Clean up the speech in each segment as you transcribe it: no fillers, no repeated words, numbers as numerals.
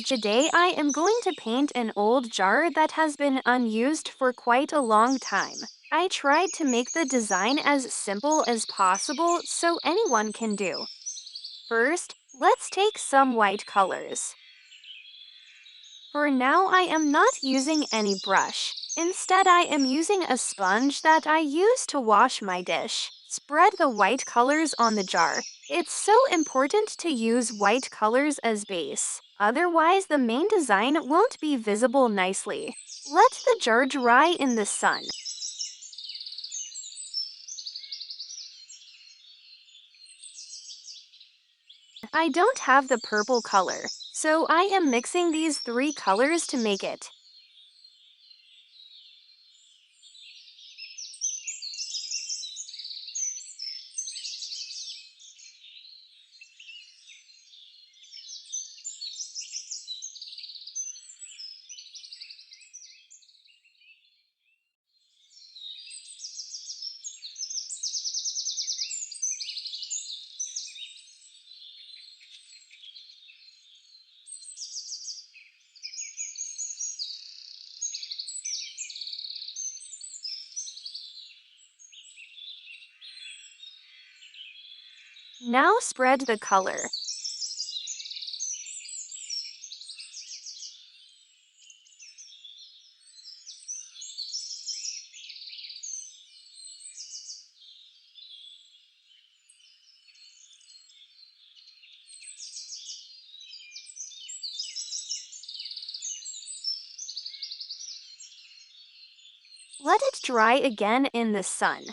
Today I am going to paint an old jar that has been unused for quite a long time. I tried to make the design as simple as possible so anyone can do. First, let's take some white colors. For now, I am not using any brush. Instead, I am using a sponge that I use to wash my dish. Spread the white colors on the jar. It's so important to use white colors as base. Otherwise, the main design won't be visible nicely. Let the jar dry in the sun. I don't have the purple color, so I am mixing these three colors to make it. Now spread the color. Let it dry again in the sun.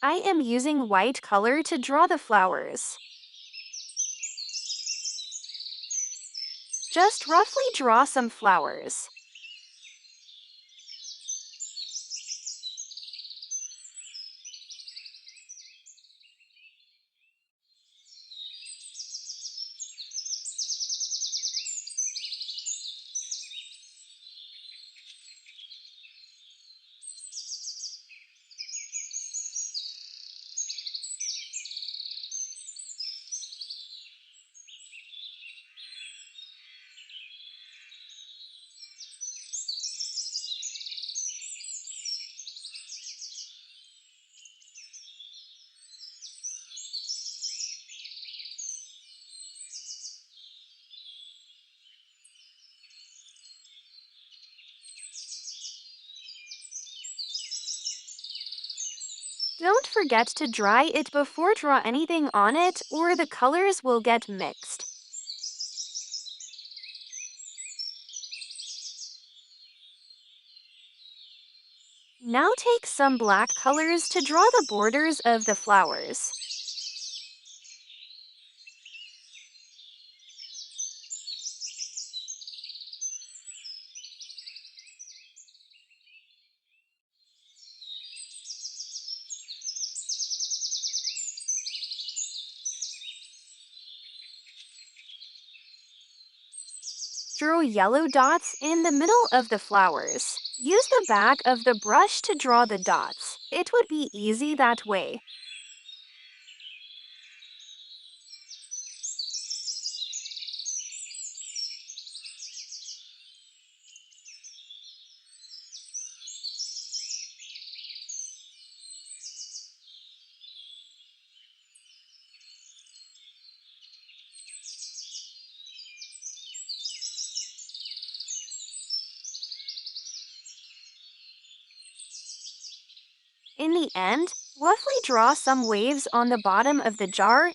I am using white color to draw the flowers. Just roughly draw some flowers. Don't forget to dry it before draw anything on it or the colors will get mixed. Now take some black colors to draw the borders of the flowers. Draw yellow dots in the middle of the flowers. Use the back of the brush to draw the dots. It would be easy that way. In the end, roughly draw some waves on the bottom of the jar.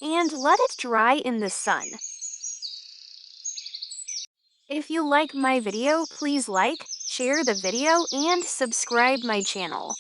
And let it dry in the sun. If you like my video, please like, share the video, and subscribe my channel.